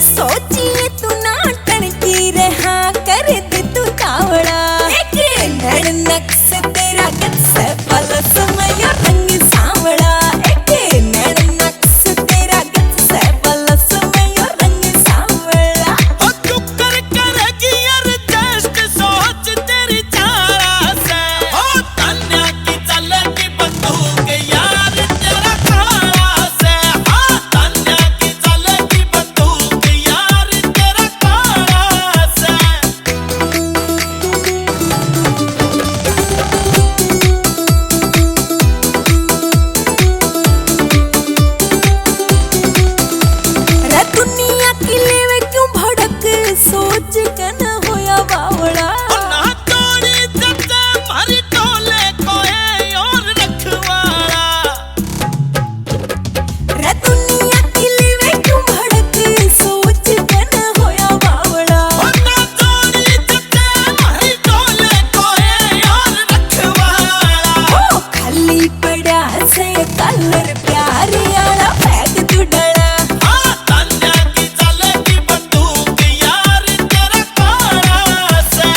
सोचिए तू नाटन की रहा कर दे तू तावड़ा नड़नक से तेरा गत से पलस में यो रंग सांवड़ा नड़नक से तेरा गत से पलस में यो रंग सांवड़ा ओ तू करेगी एडजस्ट सोच तेरी चारा से ओ तन्या की चलेगी बंदूक यार तेरा काला से हाँ तन्या की चलेगी बंदूक यार तेरा काला से रे दुनिया की लेवे क्यों भड़क सोच के न होया बावड़ा ना तोड़ी जते मारी टोले कोई और रखवाड़ा रे दुनिया की लेवे क्यों भड़क सोच के न होया बावड़ा ना तोड़ी जते मारी टोले कोई और रखवाड़ा ओ खाली पड़ा से कलर प्यार यारा फेंक तू डड़ा हाँ तन्या की चलेगी बंदूक यार तेरा काला से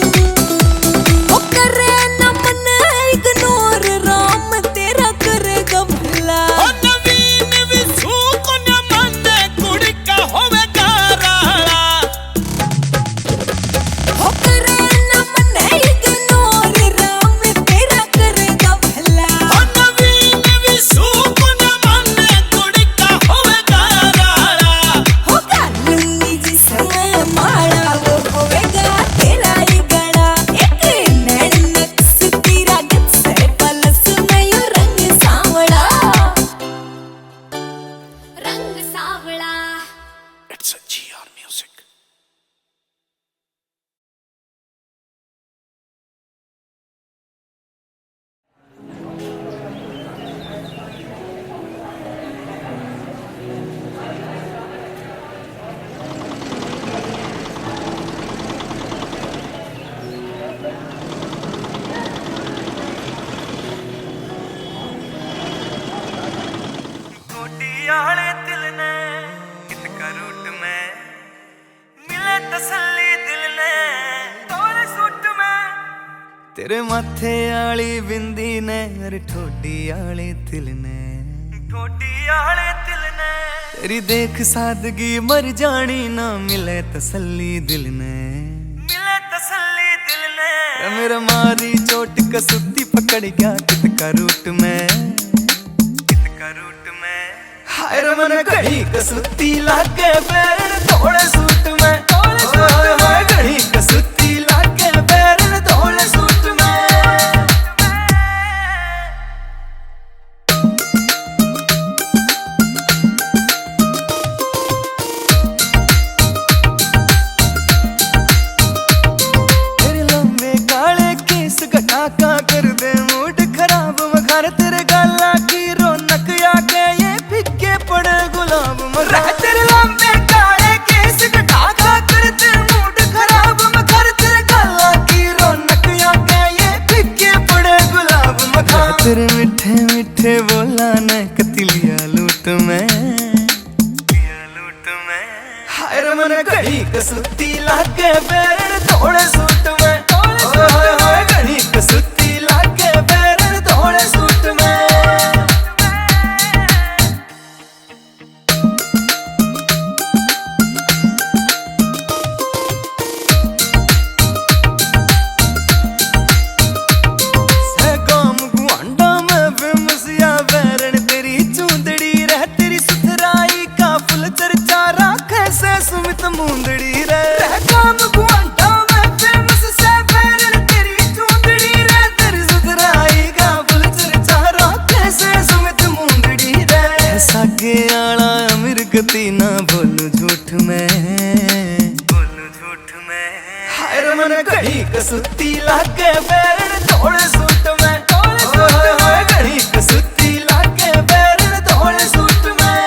ओ करे न मन इग्नोर राम तेरा करेगा भला ओ नवीन विसू को न मन कुड़ी का होवेगा राला ओ करे न मन इग्नोर राम तेरा करेगा भला ओ नवीन विसू को न मन कुड़ी का होवेगा राला हो गालूंगी जिसमें मारा वो होवेगा तेरा ही गड़ा एक नैनक से तेरा गत से पलस में यो रंग सांवड़ा It's a GR music. गोटी आले दिल ने कित का रूट में मिले तसल्ली दिल ने तोरे सूट में तेरे माथे आली बिंदी ने अरे ठोडी आले दिल ने तेरी देख सादगी मर जानी ना मिले तसल्ली दिल ने मेरा मारी चोट कसुती पकड़ गया कित का रूट में हाय रमन घड़ी कसुती लागे पैर थोड़े सूट में हाय घड़ी कसुती लागे पैर थोड़े सूट में तेरे लंबे काले केस घटा का कर दे मूड खराब मगर तेरे गाला की रौनक आके ये फिक्के पड़े गुलाब मगर तेरे लंबे काले केस घटा का कर दे मूड खराब मगर तेरे गाला की रौनक आके ये फिक्के पड़े गुलाब मगर तेरे मीठे मीठे बोला न कतिलिया लूट में हाय रमन घड़ी कसुती लागे पैर थोड़े सूट में हाय घड़ी कसुती लागे पैर थोड़े सूट में गाम गुआंडा में फेमस या बैरन तेरी चूंदड़ी रह तेरी सुथराई का फुल चर्चा राखे से सुमित मुंदड़ी रह गाम गुआंडा में फेमस से बैरन तेरी चूंदड़ी रह तेरी सुथराई का फुल चर्चा राखे से सुमित मुंदड़ी रह सागे आला अमीर गति ना बोलू झूठ में हाय रमन घड़ी कसुती लागे पैर थोड़े सूट में हाय घड़ी कसुती लागे पैर थोड़े सूट में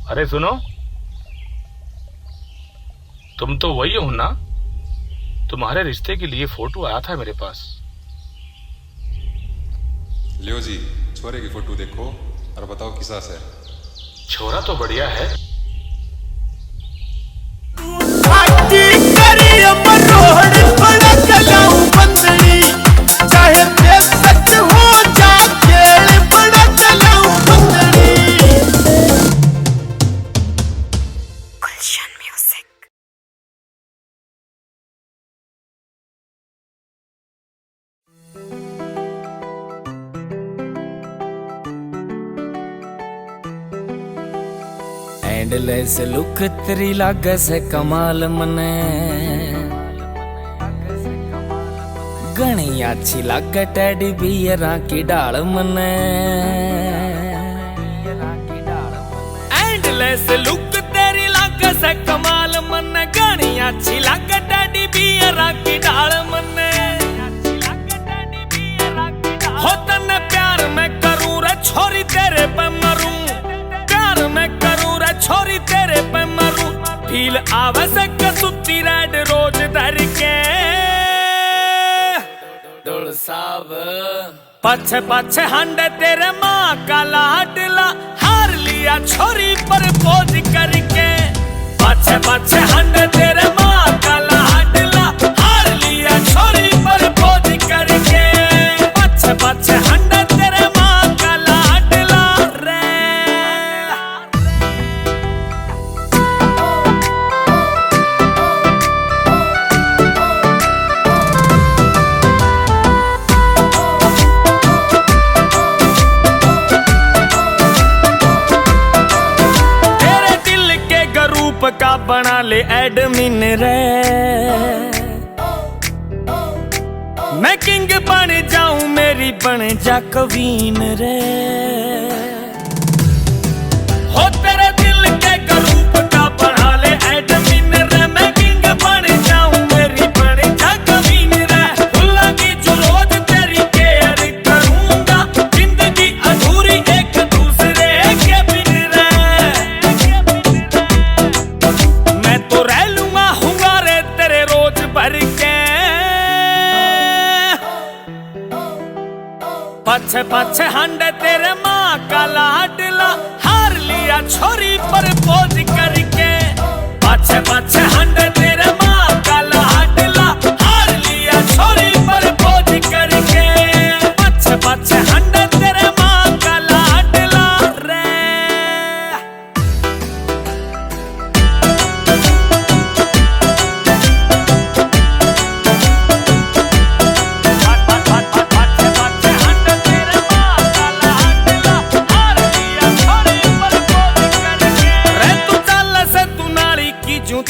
अरे सुनो, तुम तो वही हो ना? तुम्हारे रिश्ते के लिए फोटो आया था मेरे पास। लियो जी, छोरे की फोटो देखो और बताओ किसा से। छोरा तो बढ़िया है। एंडलेस लुक तेरी लागे से कमाल मने, घनी अच्छी लागे टेडी बियरा की डाल मने। एंडलेस लुक तेरी लागे से कमाल मने, घनी अच्छी लागे टेडी बियरा की डाल मने। हो तन्ने प्यार मैं करूं रे छोरी तेरे पे मरूं, प्यार मैं करूं रे छोरी तेरे पे मरूं। फील आवे से कसुती रेड रोज धर के डोल साब पछे पछे हंडे तेरे माँ का लाडला, हार लिया छोरी पर पोज करके। पछे पछे हंडे तेरे माँ का लाडला, हार लिया छोरी पर पोज करके। पछे पछे हंडे तेरे माँ का लाडला रे। का बना ले एडमिन रे, मैं किंग बन जाऊं मेरी बन जा क्वीन रे। हो तेरे दिल के ग्रुप का बना ले एडमिन रे, मैं किंग बन जाऊं मेरी बन जा क्वीन रे। भुला की जो रोज तेरी केयर करूंगा, जिंदगी अधूरी एक दूसरे के बिन रे। तो रह लूंगा हुंगारे तेरे रोज भर के। पछे पछे हंडे तेरे माँ का लाडला, हार लिया छोरी पर पोज करके। पछे पछे हंडे तेरे माँ का लाडला, हार लिया छोरी पर पोज करके। पछे पछे हंडे तेरे माँ का लाडला रे।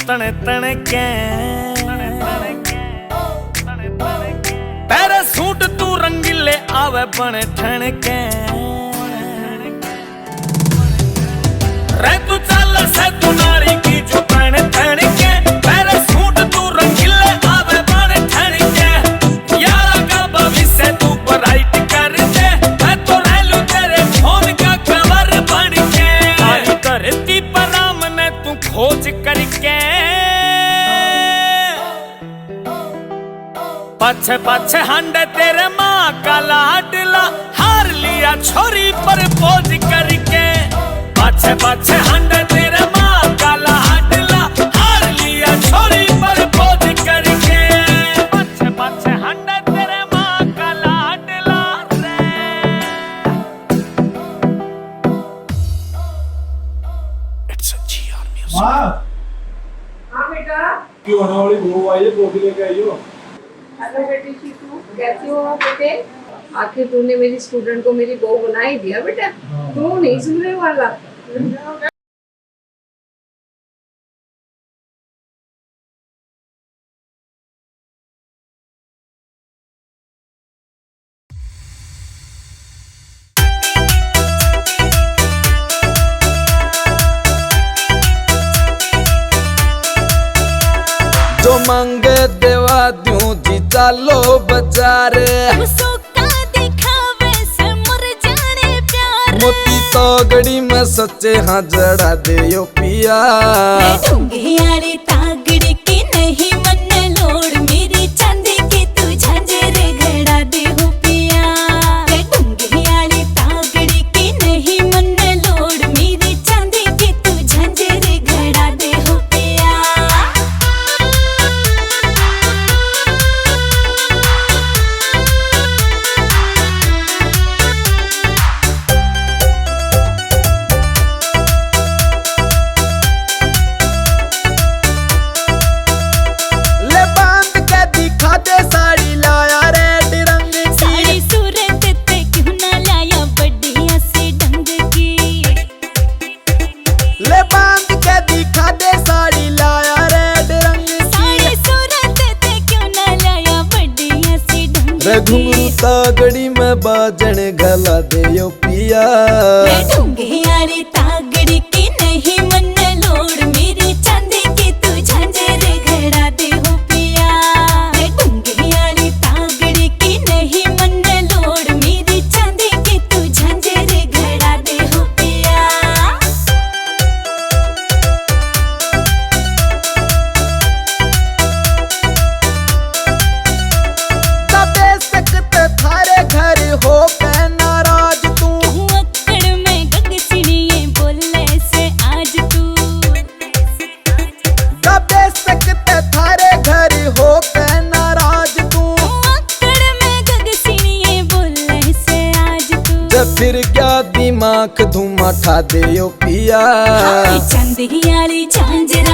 तने तने के तेरे सूट तू रंगीले आवे बने ठण के। रे तू चल से तू नारी की जो तने तने के, तेरे सूट तू रंगीले आवे बने ठण के। यारा का भविष्य तू ब्राइट कर दे, मैं तो रह लूं तेरे फोन का कवर बन के। आई धरती पर राम ने तू खोज करके। पछे पछे हंडे तेरे माँ का लाडला, हार लिया छोरी पर पोज करके। पछे पछे हंडे तेरे माँ का लाडला, हार लिया छोरी पर पोज करके। पछे पछे हंडे तेरे माँ का लाडला रे। It's a GR music. हाँ बेटा, क्यों होने वाली बहू आई है, गोभी लेके आई हो? हेलो बेटी शीतू, कैसी हो आप बेटे? आखिर तूने मेरी स्टूडेंट को मेरी बहू बना ही दिया बेटा। तू नहीं सुनने वाला। जो मांगे देवा दूं जी चालो बाजार। देखा वैसे मुर जाने प्यार। मोती तागड़ी में सच्चे हाँ जड़ा दे यो पिया। ढूंगे आड़ी तागड़ी की नहीं मन लोड़ मेरी चांदी की तू झांझर घड़ा दे हो पिया। ढूंगे आड़ी तागड़ी की नहीं मन लोड़ मेरी चांदी की तू झांझर घड़ा दे हो पिया। घुंघरू तागड़ी में बाजन गला दे यो पिया। ढूंगे आड़ी तागड़ी की नहीं मन लोड़ मेरी चांदी की तू झांझर घड़ा दे हो पिया। ढूंगे आड़ी तागड़ी की नहीं मन लोड़ मेरी चांदी की तू झांझर घड़ा दे हो पिया। थारे घर हो के नाराज तू अक्कड़ में गगसिनिये बोले से आज तू दबे सकते थारे घर हो के नाराज तू। अक्कड़ में गगसिनिये बोले से आज तू जब फिर क्या दिमाग धुमा ठा दे यो पिया। चांदी आली झांझर